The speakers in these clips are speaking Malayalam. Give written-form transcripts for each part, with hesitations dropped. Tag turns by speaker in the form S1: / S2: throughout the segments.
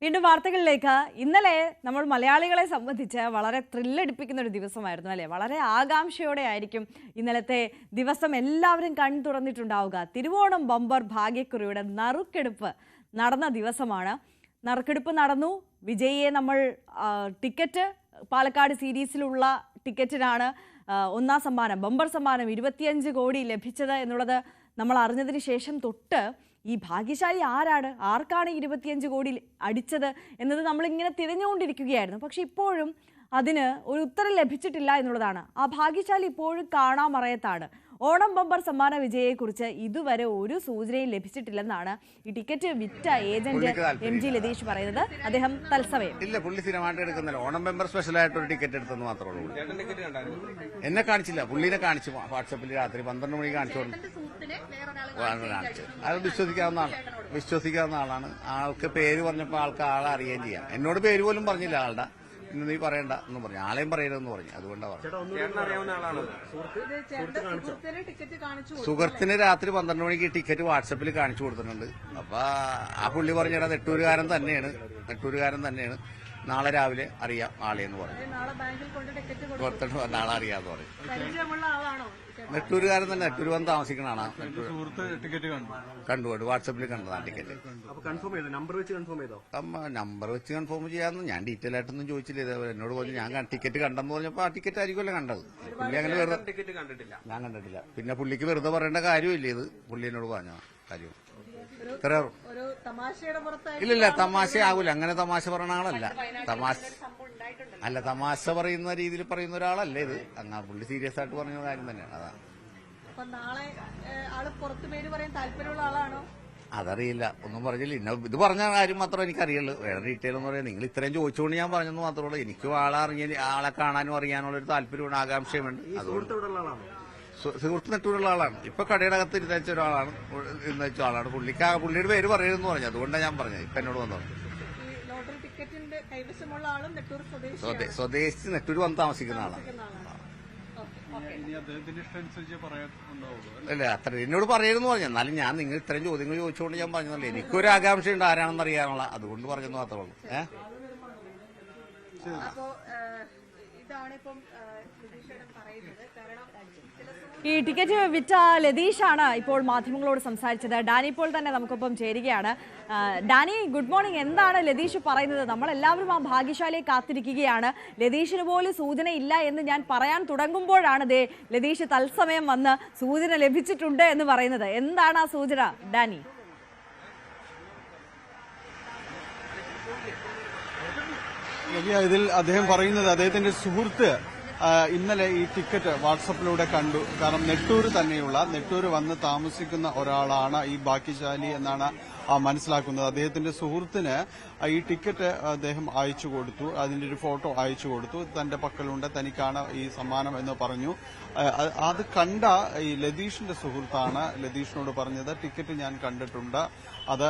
S1: വീണ്ടും വാർത്തകളിലേക്ക്. ഇന്നലെ നമ്മൾ മലയാളികളെ സംബന്ധിച്ച് വളരെ ത്രില്ലടിപ്പിക്കുന്ന ഒരു ദിവസമായിരുന്നു അല്ലേ? വളരെ ആകാംക്ഷയോടെ ആയിരിക്കും ഇന്നലത്തെ ദിവസം എല്ലാവരും കണ്ണു തുറന്നിട്ടുണ്ടാവുക. തിരുവോണം ബമ്പർ ഭാഗ്യക്കുറിയുടെ നറുക്കെടുപ്പ് നടന്ന ദിവസമാണ്. നറുക്കെടുപ്പ് നടന്നു. വിജയിയെ നമ്മൾ ടിക്കറ്റ് പാലക്കാട് സീരീസിലുള്ള ടിക്കറ്റിനാണ് ഒന്നാം സമ്മാനം ബമ്പർ സമ്മാനം 25 കോടി ലഭിച്ചത് എന്നുള്ളത് നമ്മൾ അറിഞ്ഞതിന് ശേഷം തൊട്ട് ഈ ഭാഗ്യശാലി ആരാണ്, ആർക്കാണ് 25 കോടി അടിച്ചത് എന്നത് നമ്മളിങ്ങനെ തിരഞ്ഞുകൊണ്ടിരിക്കുകയായിരുന്നു. പക്ഷെ ഇപ്പോഴും അതിന് ഒരു ഉത്തരം ലഭിച്ചിട്ടില്ല എന്നുള്ളതാണ്. ആ ഭാഗ്യശാലി ഇപ്പോഴും കാണാമറയത്താണ്. ഓണം ബമ്പർ സമ്മാന വിജയെക്കുറിച്ച് ഇതുവരെ ഒരു സൂചനയും ലഭിച്ചിട്ടില്ലെന്നാണ് ഈ ടിക്കറ്റ് വിറ്റ ഏജന്റ് MG ലതീഷ് പറയുന്നത്. അദ്ദേഹം തത്സമയം
S2: ഇല്ല, പുള്ളി സ്ഥിരമായിട്ട് എടുക്കുന്നില്ല. ഓണം ബമ്പർ സ്പെഷ്യൽ ആയിട്ട് ഒരു ടിക്കറ്റ് എടുത്തെന്ന് മാത്രമേ ഉള്ളൂ. എന്നെ കാണിച്ചില്ല, പുള്ളിനെ കാണിച്ചു. വാട്സാപ്പിൽ രാത്രി 12 മണിക്ക് കാണിച്ചു. അത് വിശ്വസിക്കാവുന്ന ആളാണ്. ആൾക്ക് പേര് പറഞ്ഞപ്പോൾ ആളെ അറിയുകയും ചെയ്യാം. എന്നോട് പേര് പോലും പറഞ്ഞില്ല ആളുടെ. ഇന്ന് നീ പറയണ്ട എന്ന് പറഞ്ഞു, ആളെയും പറയരുതെന്ന് പറഞ്ഞു. അതുകൊണ്ടാണ് സുഹൃത്തിന് രാത്രി 12 മണിക്ക് ടിക്കറ്റ് വാട്സപ്പിൽ കാണിച്ചു കൊടുത്തിട്ടുണ്ട്. അപ്പൊ ആ പുള്ളി പറഞ്ഞാൽ നെട്ടൂരുകാരൻ തന്നെയാണ്, നാളെ രാവിലെ അറിയാം ആളെന്ന് പറഞ്ഞു. നാളെ അറിയാന്ന് പറയും. നെട്ടൂരുകാരൻ തന്നെ, നെട്ടൂര് വന്ന് താമസിക്കണാണ്. കണ്ടു വാട്സപ്പിൽ കണ്ടതാണ് ടിക്കറ്റ്. നമ്പർ വെച്ച് കൺഫേം ചെയ്യാന്ന് ഞാൻ ഡീറ്റെയിൽ ആയിട്ടൊന്നും ചോദിച്ചില്ല. എന്നോട് പറഞ്ഞു ഞാൻ ടിക്കറ്റ് കണ്ടെന്ന് പറഞ്ഞപ്പോ ആ ടിക്കറ്റ് ആയിരിക്കുമല്ലോ കണ്ടത്. പുള്ളി അങ്ങനെ വെറുതെ ഞാൻ കണ്ടിട്ടില്ല. പിന്നെ പുള്ളിക്ക് വെറുതെ പറയേണ്ട കാര്യമില്ല. ഇത് പുള്ളി എന്നോട് പറഞ്ഞ കാര്യം. ഇല്ലില്ല, തമാശ ആകൂല. അങ്ങനെ തമാശ പറയുന്ന ആളല്ല. തമാശ പറയുന്ന രീതിയിൽ പറയുന്ന ഒരാളല്ല ഇത്. അങ്ങാ പുള്ളി സീരിയസ് ആയിട്ട് പറഞ്ഞ കാര്യം തന്നെയാണ്. അതാണ്. അതറിയില്ല, ഒന്നും പറഞ്ഞില്ല. ഇത് പറഞ്ഞ കാര്യം മാത്രമേ എനിക്കറിയുള്ളൂ. വേറെ ഡീറ്റെയിൽ എന്ന് പറയാം. നിങ്ങൾ ഇത്രയും ചോദിച്ചുകൊണ്ട് ഞാൻ പറഞ്ഞെന്ന് മാത്രമേ ഉള്ളൂ. എനിക്കും ആളെ കാണാനും അറിയാനുള്ള ഒരു താല്പര്യമുണ്ട്, ആകാംക്ഷയുമുണ്ട്. അതുകൊണ്ട് സുഹൃത്ത് നെട്ടൂരുള്ള ആളാണ്. ഇപ്പൊ കടയുടെ അകത്ത് ഇരുന്നച്ച ഒരാളാണ്, ഇരുന്നച്ച ആളാണ്. പുള്ളിയുടെ പേര് പറയരുതെന്ന് പറഞ്ഞു. അതുകൊണ്ടാണ് ഞാൻ പറഞ്ഞത്. ഇപ്പൊ എന്നോട് വന്നത് സ്വദേശി നെട്ടൂര് വന്ന് താമസിക്കുന്ന ആളാണ്. അല്ല, അത്ര എന്നോട് പറയരുതെന്ന് പറഞ്ഞു. എന്നാലും ഞാൻ നിങ്ങൾ ഇത്രയും ചോദ്യങ്ങൾ ചോദിച്ചുകൊണ്ട് ഞാൻ പറഞ്ഞതല്ലേ. എനിക്കൊരു ആകാംക്ഷയുണ്ട് ആരാണെന്ന് അറിയാനുള്ള. അതുകൊണ്ട് പറഞ്ഞെന്ന് മാത്രമേ ഉള്ളൂ.
S1: ഈ ടിക്കറ്റ് വിറ്റ ലതീഷാണ് ഇപ്പോൾ മാധ്യമങ്ങളോട് സംസാരിച്ചത്. ഡാനി ഇപ്പോൾ തന്നെ നമുക്കൊപ്പം ചേരുകയാണ്. Dani, good morning. എന്താണ് ലതീഷ് പറയുന്നത്? നമ്മളെല്ലാവരും ആ ഭാഗ്യശാലിയെ കാത്തിരിക്കുകയാണ്. ലതീഷിന് പോലും സൂചന ഇല്ല എന്ന് ഞാൻ പറയാൻ തുടങ്ങുമ്പോഴാണ് ലതീഷ് തത്സമയം വന്ന് സൂചന ലഭിച്ചിട്ടുണ്ട് എന്ന് പറയുന്നത്. എന്താണ് ആ സൂചന, ഡാനി?
S3: ഇതിൽ അദ്ദേഹം പറയുന്നത് അദ്ദേഹത്തിന്റെ സുഹൃത്ത് ഇന്നലെ ഈ ടിക്കറ്റ് വാട്സപ്പിലൂടെ കണ്ടു. കാരണം നെട്ടൂര് വന്ന് താമസിക്കുന്ന ഒരാളാണ് ഈ ഭാഗ്യശാലി എന്നാണ് മനസ്സിലാക്കുന്നത്. അദ്ദേഹത്തിന്റെ സുഹൃത്തിന് ഈ ടിക്കറ്റ് അദ്ദേഹം അയച്ചു കൊടുത്തു. അതിന്റെ ഒരു ഫോട്ടോ അയച്ചു കൊടുത്തു. തന്റെ പക്കലുണ്ട്, തനിക്കാണ് ഈ സമ്മാനം എന്ന് പറഞ്ഞു. അത് കണ്ട ഈ ലതീഷിന്റെ സുഹൃത്താണ് ലതീഷിനോട് പറഞ്ഞത്, ടിക്കറ്റ് ഞാൻ കണ്ടിട്ടുണ്ട്, അത്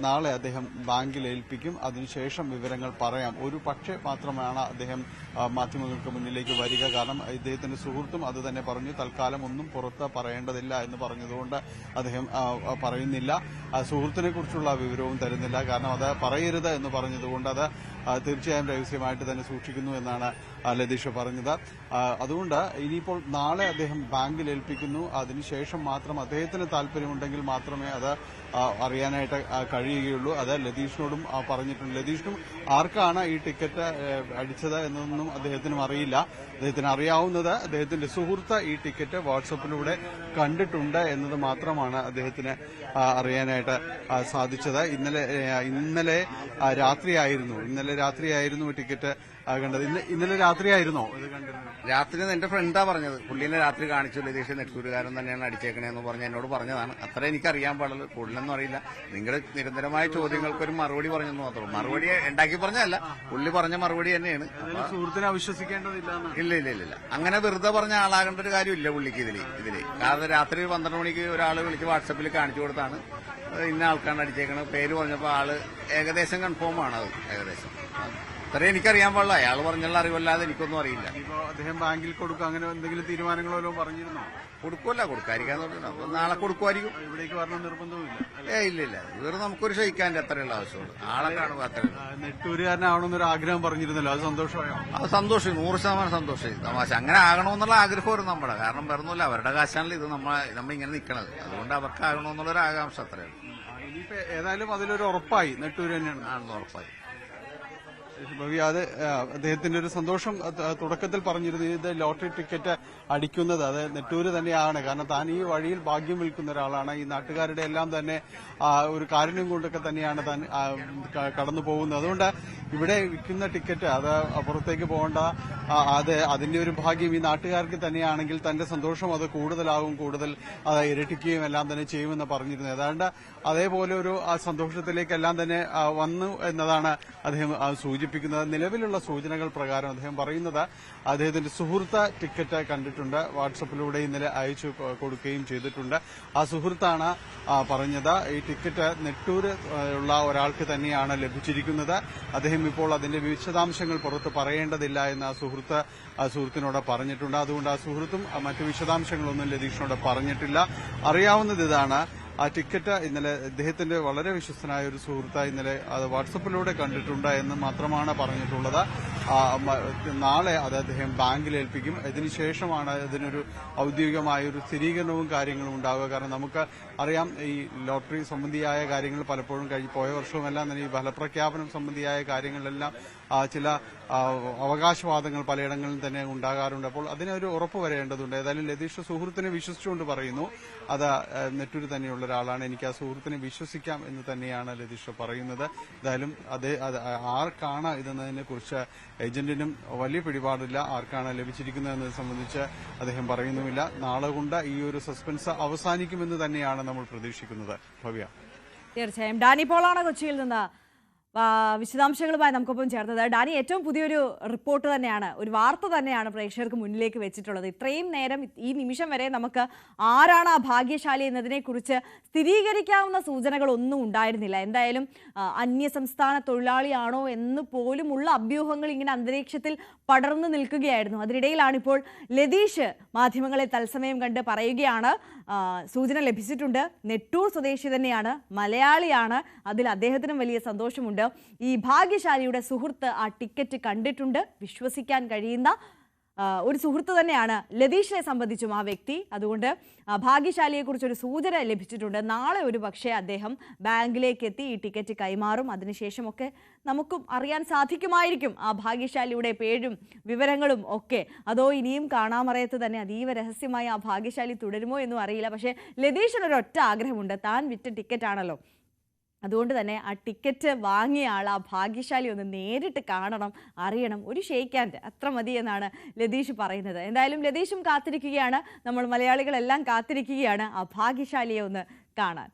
S3: നാളെ അദ്ദേഹം ബാങ്കിൽ ഏൽപ്പിക്കും, അതിനുശേഷം വിവരങ്ങൾ പറയാം. ഒരു പക്ഷേ മാത്രമാണ് അദ്ദേഹം മാധ്യമങ്ങൾക്ക് മുന്നിലേക്ക് വരിക. കാരണം ഇദ്ദേഹത്തിന്റെ സുഹൃത്തും അത് തന്നെ പറഞ്ഞു. തൽക്കാലം ഒന്നും പുറത്ത് പറയേണ്ടതില്ല എന്ന് പറഞ്ഞതുകൊണ്ട് അദ്ദേഹം പറയുന്നില്ല. സുഹൃത്തിനെ കുറിച്ചുള്ള വിവരവും തരുന്നില്ല. കാരണം അത് പറയരുത് എന്ന് പറഞ്ഞതുകൊണ്ട് അത് തീർച്ചയായും രഹസ്യമായിട്ട് തന്നെ സൂക്ഷിക്കുന്നു എന്നാണ് ലതീഷ് പറഞ്ഞത്. അതുകൊണ്ട് ഇനിയിപ്പോൾ നാളെ അദ്ദേഹം ബാങ്കിൽ ഏൽപ്പിക്കുന്നു. അതിനുശേഷം മാത്രം അദ്ദേഹത്തിന് താല്പര്യമുണ്ടെങ്കിൽ മാത്രമേ അത് അറിയാനായിട്ട് കഴിയുകയുള്ളൂ. അത് ലതീഷിനോടും പറഞ്ഞിട്ടുണ്ട്. ലതീഷിനും ആർക്കാണ് ഈ ടിക്കറ്റ് അടിച്ചത് എന്നൊന്നും അദ്ദേഹത്തിനും അറിയില്ല. അദ്ദേഹത്തിന് അറിയാവുന്നത് അദ്ദേഹത്തിന്റെ സുഹൃത്ത് ഈ ടിക്കറ്റ് വാട്സപ്പിലൂടെ കണ്ടിട്ടുണ്ട് എന്നത് മാത്രമാണ് അദ്ദേഹത്തിന് അറിയാനായിട്ട് സാധിച്ചത്. ഇന്നലെ രാത്രിയായിരുന്നു ടിക്കറ്റ് കണ്ടത്. ഇന്നലെ രാത്രിയായിരുന്നോ ഇത് കണ്ടത്?
S2: രാത്രി എന്റെ ഫ്രണ്ടാ പറഞ്ഞത്. പുള്ളിനെ രാത്രി കാണിച്ചു. ലതീഷ് നെട്ടൂരുകാരൻ തന്നെയാണ് അടിച്ചേക്കണേന്ന് പറഞ്ഞ് എന്നോട് പറഞ്ഞതാണ്. അത്ര എനിക്കറിയാൻ പാടുള്ളൂ, കൂടുതലൊന്നും അറിയില്ല. നിങ്ങളുടെ നിരന്തരമായ ചോദ്യങ്ങൾക്കൊരു മറുപടി പറഞ്ഞെന്ന് മാത്രമേ. മറുപടി ഉണ്ടാക്കി പറഞ്ഞതല്ല, പുള്ളി പറഞ്ഞ മറുപടി തന്നെയാണ്.
S3: സുഹൃത്തിനെ അവിശ്വസിക്കേണ്ടതില്ല.
S2: ഇല്ല, അങ്ങനെ വെറുതെ പറഞ്ഞ ആളാകേണ്ട ഒരു കാര്യമില്ല പുള്ളിക്ക് ഇതില്. കാരണം രാത്രി 12 മണിക്ക് ഒരാൾ വിളിച്ച് വാട്സപ്പിൽ കാണിച്ചു കൊടുത്താണ് ഇന്ന ആൾക്കാണ് അടിച്ചേക്കണത്. പേര് പറഞ്ഞപ്പോൾ ആള് ഏകദേശം കൺഫേം ആണ് അത്. ഏകദേശം ഇത്രയും എനിക്കറിയാൻ പാടില്ല. അയാൾ പറഞ്ഞുള്ള അറിവല്ലാതെ എനിക്കൊന്നും അറിയില്ല.
S3: ഇപ്പോ അദ്ദേഹം ബാങ്കിൽ കൊടുക്കും അങ്ങനെ എന്തെങ്കിലും തീരുമാനങ്ങളോ പറഞ്ഞിരുന്നോ?
S2: കൊടുക്കുമല്ല, കൊടുക്കാതിരിക്കാൻ തോന്നുന്നു. അപ്പൊ നാളെ കൊടുക്കുമായിരിക്കും.
S3: ഇവിടേക്ക് വരണം നിർബന്ധവുമില്ല.
S2: ഇല്ല. ഇവര് നമുക്കൊരു ക്ഷയിക്കാൻ്റെ അത്രയുള്ള ആവശ്യമുള്ളൂ. ആളെ കാണുക അത്രയുള്ളൂ.
S3: നെട്ടൂരുകാരനാവണമെന്നൊരു ആഗ്രഹം പറഞ്ഞിരുന്നല്ലോ, അത് സന്തോഷമായോ?
S2: അത് സന്തോഷം, 100% സന്തോഷം. തമാശ അങ്ങനെ ആകണമെന്നുള്ള ആഗ്രഹമായിരുന്നു നമ്മുടെ. കാരണം വേറൊന്നുമില്ല, അവരുടെ കാശാണല്ലോ ഇത് നമ്മ ഇങ്ങനെ നിൽക്കണത്. അതുകൊണ്ട് അവർക്ക് ആകണമെന്നുള്ളൊരു ആകാംക്ഷ അത്രയാണ്.
S3: ഇനിയിപ്പോ ഏതായാലും അതിലൊരു ഉറപ്പായി നെട്ടൂര് തന്നെയാണ്
S2: ആണെന്ന് ഉറപ്പായി.
S3: ഭവ്യ, അത് അദ്ദേഹത്തിന്റെ ഒരു സന്തോഷം തുടക്കത്തിൽ പറഞ്ഞിരുന്നു. ഇത് ലോട്ടറി ടിക്കറ്റ് അടിക്കുന്നത് അത് നെട്ടൂര് തന്നെയാണ്. കാരണം താൻ ഈ വഴിയിൽ ഭാഗ്യം വിൽക്കുന്ന ഒരാളാണ്. ഈ നാട്ടുകാരുടെ എല്ലാം തന്നെ ഒരു കാരുണ്യം കൊണ്ടൊക്കെ തന്നെയാണ് താൻ കടന്നു പോകുന്നത്. അതുകൊണ്ട് ഇവിടെ വിൽക്കുന്ന ടിക്കറ്റ് അത് പുറത്തേക്ക് പോകേണ്ട, അതിന്റെ ഒരു ഭാഗ്യം ഈ നാട്ടുകാർക്ക് തന്നെയാണെങ്കിൽ തന്റെ സന്തോഷം അത് കൂടുതലാകും, കൂടുതൽ അത് ഇരട്ടിക്കുകയും എല്ലാം തന്നെ ചെയ്യുമെന്ന് പറഞ്ഞിരുന്നു. ഏതാണ്ട് അതേപോലെ ഒരു സന്തോഷത്തിലേക്കെല്ലാം തന്നെ വന്നു എന്നതാണ് അദ്ദേഹം സൂചിപ്പിക്കുന്നത്. നിലവിലുള്ള സൂചനകൾ പ്രകാരം അദ്ദേഹം പറയുന്നത് അദ്ദേഹത്തിന്റെ സുഹൃത്ത് ടിക്കറ്റ് കണ്ടിട്ടുണ്ട്, വാട്സപ്പിലൂടെ ഇന്നലെ അയച്ചു കൊടുക്കുകയും ചെയ്തിട്ടുണ്ട്. ആ സുഹൃത്താണ് പറഞ്ഞത് ഈ ടിക്കറ്റ് നെട്ടൂര് ഉള്ള ഒരാൾക്ക് തന്നെയാണ് ലഭിച്ചിരിക്കുന്നത്. അദ്ദേഹം ഇപ്പോൾ അതിന്റെ വിശദാംശങ്ങൾ പുറത്ത് പറയേണ്ടതില്ല എന്ന് സുഹൃത്തിനോട് പറഞ്ഞിട്ടുണ്ട്. അതുകൊണ്ട് ആ സുഹൃത്തും മറ്റു വിശദാംശങ്ങളൊന്നും ലതീഷിനോട് പറഞ്ഞിട്ടില്ല. അറിയാവുന്നത് ഇതാണ്, ആ ടിക്കറ്റ് ഇന്നലെ അദ്ദേഹത്തിന്റെ വളരെ വിശ്വസ്തനായ ഒരു സുഹൃത്ത് ഇന്നലെ അത് വാട്സപ്പിലൂടെ കണ്ടിട്ടുണ്ട് എന്ന് മാത്രമാണ് പറഞ്ഞിട്ടുള്ളത്. നാളെ അത് അദ്ദേഹം ബാങ്കിൽ ഏൽപ്പിക്കും. ഇതിനുശേഷമാണ് ഇതിനൊരു ഔദ്യോഗികമായ ഒരു സ്ഥിരീകരണവും കാര്യങ്ങളും ഉണ്ടാവുക. കാരണം നമുക്ക് അറിയാം, ഈ ലോട്ടറി സംബന്ധിയായ കാര്യങ്ങൾ പലപ്പോഴും പോയ വർഷവുമെല്ലാം തന്നെ ഈ ഫലപ്രഖ്യാപനം സംബന്ധിയായ കാര്യങ്ങളിലെല്ലാം ചില അവകാശവാദങ്ങൾ പലയിടങ്ങളിലും തന്നെ ഉണ്ടാകാറുണ്ട്. അപ്പോൾ അതിനൊരു ഉറപ്പ് വരേണ്ടതുണ്ട്. ഏതായാലും ലതീഷ് സുഹൃത്തിനെ വിശ്വസിച്ചുകൊണ്ട് പറയുന്നു അത് നെട്ടൂര് തന്നെയുള്ള ഒരാളാണ്, എനിക്ക് ആ സുഹൃത്തിനെ വിശ്വസിക്കാം എന്ന് തന്നെയാണ് ലതീഷ് പറയുന്നത്. ഏതായാലും ആർക്കാണ് ഇതെന്നതിനെ കുറിച്ച് ഏജന്റിനും വലിയ പിടിപാടില്ല. ആർക്കാണ് ലഭിച്ചിരിക്കുന്നതെന്നത് സംബന്ധിച്ച് അദ്ദേഹം പറയുന്നുമില്ല. നാളെ കൊണ്ട് ഈ ഒരു സസ്പെൻസ് അവസാനിക്കുമെന്ന് തന്നെയാണ് നമ്മൾ പ്രതീക്ഷിക്കുന്നത്. ഭവ്യ,
S1: തീർച്ചയായും ഡാനി പോളാണ് കൊച്ചിയിൽ നിന്ന് വിശദാംശങ്ങളുമായി നമുക്കൊപ്പം ചേർന്നത്. ഡാനി, ഏറ്റവും പുതിയൊരു റിപ്പോർട്ട് തന്നെയാണ്, ഒരു വാർത്ത തന്നെയാണ് പ്രേക്ഷകർക്ക് മുന്നിലേക്ക് വെച്ചിട്ടുള്ളത്. ഇത്രയും നേരം ഈ നിമിഷം വരെ നമുക്ക് ആരാണ് ആ ഭാഗ്യശാലി എന്നതിനെക്കുറിച്ച് സ്ഥിരീകരിക്കാവുന്ന സൂചനകളൊന്നും ഉണ്ടായിരുന്നില്ല. എന്തായാലും അന്യസംസ്ഥാന തൊഴിലാളിയാണോ എന്ന് പോലുമുള്ള അഭ്യൂഹങ്ങൾ ഇങ്ങനെ അന്തരീക്ഷത്തിൽ പടർന്നു നിൽക്കുകയായിരുന്നു. അതിനിടയിലാണ് ഇപ്പോൾ ലതീഷ് മാധ്യമങ്ങളെ തത്സമയം കണ്ട് പറയുകയാണ്, സൂചന ലഭിച്ചിട്ടുണ്ട്, നെട്ടൂർ സ്വദേശി തന്നെയാണ്, മലയാളിയാണ്, അതിൽ അദ്ദേഹത്തിനും വലിയ സന്തോഷമുണ്ട്. ഈ ഭാഗ്യശാലിയുടെ സുഹൃത്ത് ആ ടിക്കറ്റ് കണ്ടിട്ടുണ്ട്, വിശ്വസിക്കാൻ കഴിയുന്ന ഒരു സുഹൃത്ത് തന്നെയാണ് ലതീഷിനെ സംബന്ധിച്ചും ആ വ്യക്തി. അതുകൊണ്ട് ഭാഗ്യശാലിയെക്കുറിച്ചൊരു സൂചന ലഭിച്ചിട്ടുണ്ട്. നാളെ ഒരു പക്ഷേ അദ്ദേഹം ബാങ്കിലേക്ക് എത്തി ഈ ടിക്കറ്റ് കൈമാറും. അതിനുശേഷമൊക്കെ നമുക്കും അറിയാൻ സാധിക്കുമായിരിക്കും ആ ഭാഗ്യശാലിയുടെ പേരും വിവരങ്ങളും ഒക്കെ. അതോ ഇനിയും കാണാമറയത്ത് തന്നെ അതീവ രഹസ്യമായി ആ ഭാഗ്യശാലി തുടരുമോ എന്നും അറിയില്ല. പക്ഷേ ലതീഷിനൊരൊറ്റ ആഗ്രഹമുണ്ട്, താൻ വിറ്റ ടിക്കറ്റാണല്ലോ, അതുകൊണ്ട് തന്നെ ആ ടിക്കറ്റ് വാങ്ങിയ ആൾ, ആ ഭാഗ്യശാലി ഒന്ന് നേരിട്ട് കാണണം, അറിയണം, ഒരു ഷെയ്ക്ക് ഹാൻഡ് അത്ര മതി എന്നാണ് ലതീഷ് പറയുന്നത്. എന്തായാലും ലതീഷും കാത്തിരിക്കുകയാണ്, നമ്മൾ മലയാളികളെല്ലാം കാത്തിരിക്കുകയാണ് ആ ഭാഗ്യശാലിയെ ഒന്ന് കാണാൻ.